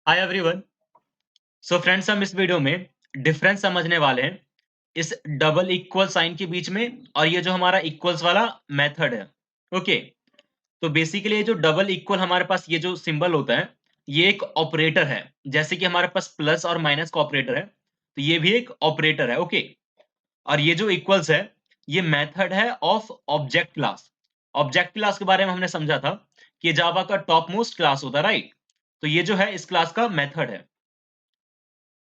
Hi everyone. So friends, हम इस video में डिफरेंस समझने वाले हैं इस डबल इक्वल साइन के बीच में और ये जो हमारा इक्वल्स वाला मेथड है। ओके, तो बेसिकली ये जो डबल इक्वल हमारे पास ये जो सिंबल होता है, ये एक ऑपरेटर है। जैसे कि हमारे पास प्लस और माइनस का ऑपरेटर है, तो ये भी एक ऑपरेटर है। ओके, और ये जो इक्वल्स है, ये मेथड है of object class. Object class के बारे में हमने समझा था कि ये जावा का टॉप मोस्ट क्लास होता है, राइट? तो ये जो है इस क्लास का मेथड है।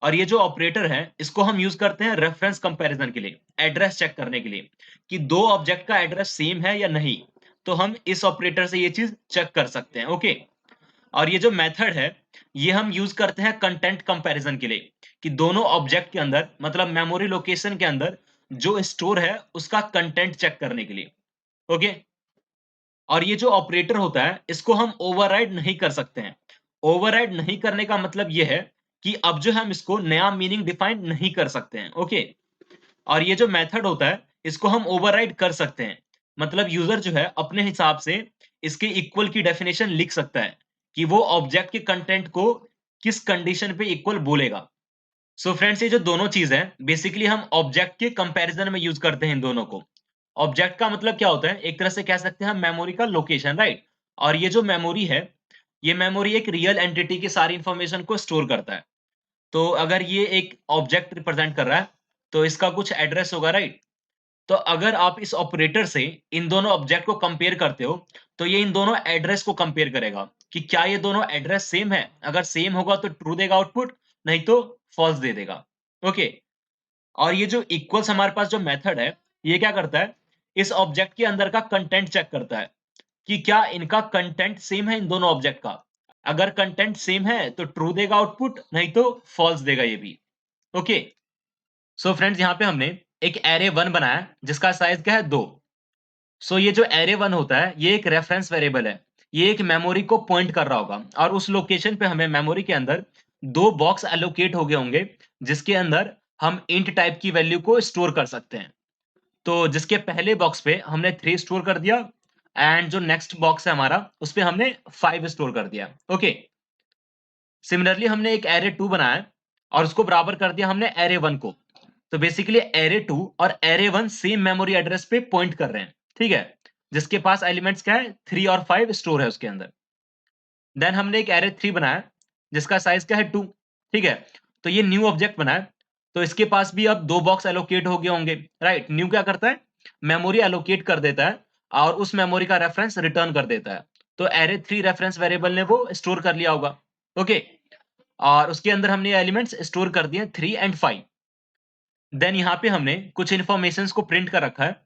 और ये जो ऑपरेटर है, इसको हम यूज करते हैं रेफरेंस कंपैरिजन के लिए, एड्रेस चेक करने के लिए कि दो ऑब्जेक्ट का एड्रेस सेम है या नहीं। तो हम इस ऑपरेटर से ये चीज चेक कर सकते हैं। ओके, और ये जो मेथड है, ये हम यूज करते हैं कंटेंट कंपैरिजन के लिए कि दोनों ऑब्जेक्ट के अंदर, मतलब मेमोरी लोकेशन के अंदर जो स्टोर है उसका कंटेंट चेक करने के लिए। ओके, और ये जो ऑपरेटर होता है, इसको हम ओवरराइड नहीं कर सकते हैं। ओवरराइड नहीं करने का मतलब ये है कि अब जो हम इसको नया मीनिंग डिफाइन नहीं कर सकते हैं। ओके, और ये जो मेथड होता है, इसको हम ओवरराइड कर सकते हैं। मतलब यूजर जो है अपने हिसाब से इसके इक्वल की डेफिनेशन लिख सकता है कि वो ऑब्जेक्ट के कंटेंट को किस कंडीशन पे इक्वल बोलेगा। सो फ्रेंड्स, ये जो दोनों चीज है, बेसिकली हम ऑब्जेक्ट के कंपैरिजन में यूज करते हैं इन दोनों को। ऑब्जेक्ट का मतलब क्या होता है? एक तरह से कह सकते हैं हम मेमोरी का लोकेशन, राइट? और ये जो मेमोरी है, ये मेमोरी एक रियल एंटिटी की सारी इंफॉर्मेशन को स्टोर करता है। तो अगर ये एक ऑब्जेक्ट रिप्रेजेंट कर रहा है, तो इसका कुछ एड्रेस होगा, राइट? तो अगर आप इस ऑपरेटर से इन दोनों ऑब्जेक्ट को कंपेयर करते हो, तो ये इन दोनों एड्रेस को कंपेयर करेगा कि क्या ये दोनों एड्रेस सेम है। अगर सेम होगा तो ट्रू देगा आउटपुट, नहीं तो फॉल्स दे देगा। ओके, और ये जो इक्वल्स हमारे पास जो मेथड है, ये क्या करता है? इस ऑब्जेक्ट के अंदर का कंटेंट चेक करता है कि क्या इनका कंटेंट सेम है इन दोनों ऑब्जेक्ट का। अगर कंटेंट सेम है तो ट्रू देगा आउटपुट, नहीं तो फॉल्स देगा ये भी। ओके, सो फ्रेंड्स, यहाँ पे हमने एक एरे 1 बनाया जिसका साइज क्या है? 2। सो ये जो एरे 1 होता है, ये एक रेफरेंस वेरिएबल है। ये एक मेमोरी को पॉइंट कर रहा होगा और उस लोकेशन पे हमें मेमोरी के अंदर 2 बॉक्स एलोकेट हो गए होंगे, जिसके अंदर हम इंट टाइप की वैल्यू को स्टोर कर सकते हैं। तो जिसके पहले बॉक्स पे हमने 3 स्टोर कर दिया एंड जो नेक्स्ट बॉक्स है हमारा, उस पे हमने 5 स्टोर कर दिया। ओके, सिमिलरली हमने एक एरे 2 बनाया है और उसको बराबर कर दिया हमने एरे 1 को। तो बेसिकली एरे 2 और एरे 1 सेम मेमोरी एड्रेस पे पॉइंट कर रहे हैं, ठीक है? जिसके पास एलिमेंट्स क्या है? 3 और 5 स्टोर है उसके अंदर। देन हमने एक एरे 3 बनाया जिसका साइज क्या है? 2, ठीक है? तो ये न्यू ऑब्जेक्ट बना है, तो इसके पास भी अब 2 बॉक्स एलोकेट हो गए होंगे, राइट? न्यू क्या करता है? मेमोरी एलोकेट कर देता है और उस मेमोरी का रेफरेंस रिटर्न कर देता है। तो एरे 3 रेफरेंस वेरिएबल ने वो स्टोर कर लिया होगा। ओके, और उसके अंदर हमने एलिमेंट्स स्टोर कर दिए 3 एंड 5। देन यहाँ पे हमने कुछ इन्फॉर्मेशंस को प्रिंट कर रखा है।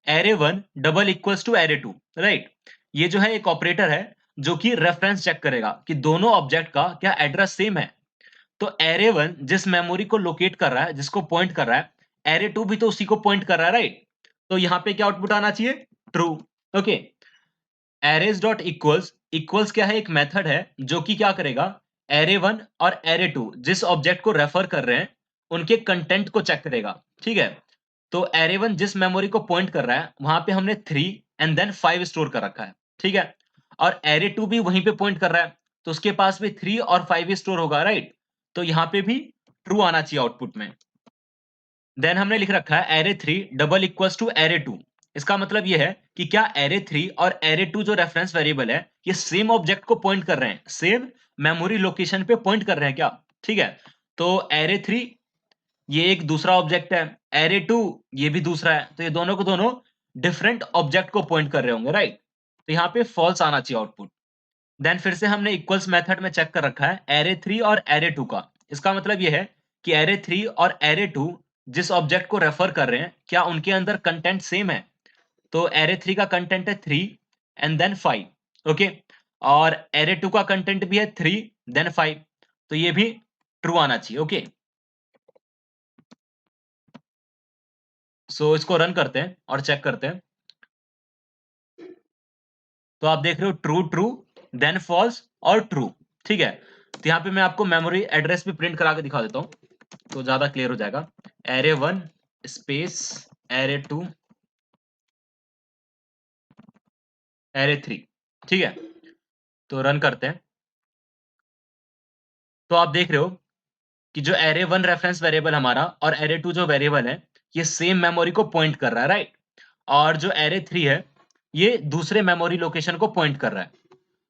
Array 1 double equals to array 2, right? ये जो है एक ऑपरेटर है जो कि रेफरेंस चेक करेगा कि दोनों ऑब्जेक्ट का क्या एड्रेस सेम है। तो एरे 1 जिस मेमोरी को लोकेट कर रहा है, जिसको पॉइंट कर रहा है, एरे 2 भी तो उसी को पॉइंट कर रहा है, राइट? तो यहाँ पे क्या आउटपुट आना चाहिए? True. Okay, arrays dot equals, equals क्या है? एक मेथड है जो कि क्या करेगा? एरे 1 और एरे 2 जिस ऑब्जेक्ट को रेफर कर रहे हैं, उनके कंटेंट को चेक करेगा, ठीक है? तो एरे 1 जिस मेमोरी को पॉइंट कर रहा है, वहां पे हमने 3 एंड देन 5 स्टोर कर रखा है, ठीक है? और एरे 2 भी वहीं पे पॉइंट कर रहा है, तो उसके पास भी 3 और 5 ही स्टोर होगा, राइट? तो यहाँ पे भी ट्रू आना चाहिए आउटपुट में। देन हमने लिख रखा है array 3 double equals to array 2। इसका मतलब ये है कि क्या एरे 3 और एरे 2 जो रेफरेंस वेरिएबल है, ये सेम ऑब्जेक्ट को पॉइंट कर रहे हैं, सेम मेमोरी लोकेशन पे पॉइंट कर रहे हैं क्या? ठीक है? तो एरे 3 ये एक दूसरा ऑब्जेक्ट है, एरे 2 ये भी दूसरा है, तो ये दोनों को दोनों डिफरेंट ऑब्जेक्ट को पॉइंट कर रहे होंगे, राइट? तो यहाँ पे फॉल्स आना चाहिए आउटपुट। देन फिर से हमने इक्वल्स मेथड में चेक कर रखा है एरे 3 और एरे 2 का। इसका मतलब ये है कि एरे 3 और एरे 2 जिस ऑब्जेक्ट को रेफर कर रहे हैं, क्या उनके अंदर कंटेंट सेम है? तो एरे 3 का कंटेंट है 3 एंड देन 5। ओके, और एरे 2 का कंटेंट भी है 3 देन 5। तो ये भी ट्रू आना चाहिए। ओके, सो इसको रन करते हैं और चेक करते हैं। तो आप देख रहे हो ट्रू ट्रू देन फॉल्स और ट्रू, ठीक है? तो यहाँ पे मैं आपको मेमोरी एड्रेस भी प्रिंट करा के दिखा देता हूँ, तो ज्यादा क्लियर हो जाएगा। एरे 1 स्पेस एरे 2 एरे 3, ठीक है? तो रन करते हैं। तो आप देख रहे हो कि जो array 1 रेफरेंस वेरिएबल हमारा और array 2 जो वेरिएबल है, ये सेम मेमोरी को पॉइंट कर रहा है, राइट? और जो array 3 है, ये दूसरे मेमोरी लोकेशन को पॉइंट कर रहा है।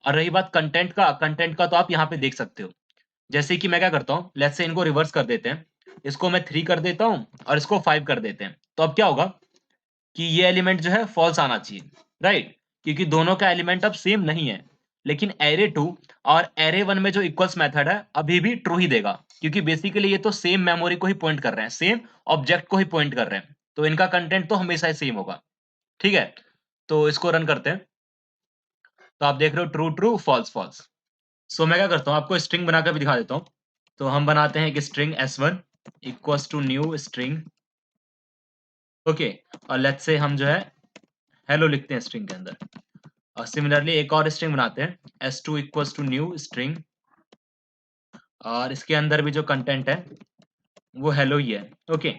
और रही बात कंटेंट का तो आप यहाँ पे देख सकते हो। जैसे कि मैं क्या करता हूँ, लेट्स से इनको रिवर्स कर देते हैं। इसको मैं 3 कर देता हूँ और इसको 5 कर देते हैं। तो अब क्या होगा कि ये एलिमेंट जो है फॉल्स आना चाहिए, राइट? क्योंकि दोनों का एलिमेंट अब सेम नहीं है। लेकिन array 2 और array 1 में जो इक्वल्स मेथड है, अभी भी ट्रू ही देगा, क्योंकि बेसिकली ये तो सेम मेमोरी को ही पॉइंट कर रहे हैं, सेम ऑब्जेक्ट को ही पॉइंट कर रहे हैं। तो इनका कंटेंट तो हमेशा ही सेम होगा, ठीक है? तो इसको रन करते हैं। तो आप देख रहे हो ट्रू, ट्रू, फॉल्स, फॉल्स। सो मैं क्या करता हूँ, आपको स्ट्रिंग बनाकर भी दिखा देता हूँ। तो हम बनाते हैं एक string s1 equals to new string, okay. और लेट्स से हम जो है हेलो लिखते हैं स्ट्रिंग के अंदर। और सिमिलरली एक और स्ट्रिंग बनाते हैं s2 equals to new string, और इसके अंदर भी जो कंटेंट है वो हेलो ही है, ओके।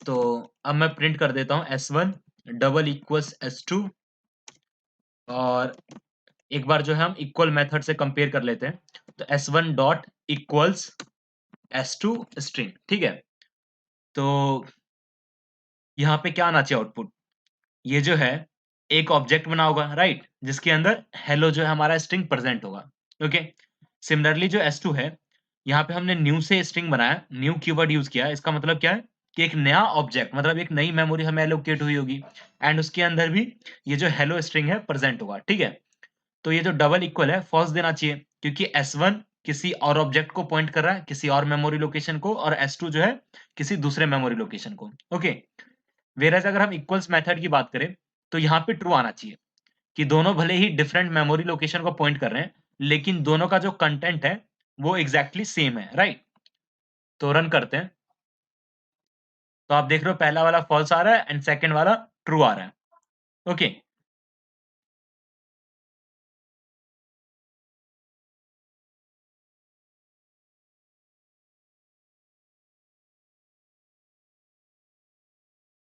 तो अब मैं प्रिंट कर देता हूँ s1 डबल इक्वल्स s2, और एक बार जो है हम इक्वल मेथड से कंपेयर कर लेते हैं। तो s1 dot equals s2 string, ठीक है। तो यहाँ पे क्या आना चाहिए आउटपुट? ये जो है एक ऑब्जेक्ट बना होगा, राइट? जिसके अंदर हेलो जो है हमारा स्ट्रिंग प्रेजेंट होगा, ओके। सिमिलरली जो s2 है, यहाँ पे हमने न्यू से स्ट्रिंग बनाया, न्यू कीवर्ड यूज किया है। इसका मतलब क्या है कि एक नया ऑब्जेक्ट, मतलब एक नई मेमोरी हमें एलोकेट हुई होगी, एंड उसके अंदर भी ये जो हेलो स्ट्रिंग है प्रेजेंट होगा, ठीक है। तो ये जो डबल इक्वल है फॉल्स देना चाहिए, क्योंकि s1 किसी और ऑब्जेक्ट को पॉइंट कर रहा है, किसी और मेमोरी लोकेशन को, और s2 जो है किसी दूसरे मेमोरी लोकेशन को, ओके। वेयरएज़ अगर हम इक्वल्स मेथड की बात करें, तो यहाँ पे ट्रू आना चाहिए कि दोनों भले ही डिफरेंट मेमोरी लोकेशन को पॉइंट कर रहे हैं, लेकिन दोनों का जो कंटेंट है वो एग्जैक्टली सेम है, राइट? तो रन करते हैं। तो आप देख रहे हो पहला वाला फॉल्स आ रहा है एंड सेकंड वाला ट्रू आ रहा है, ओके।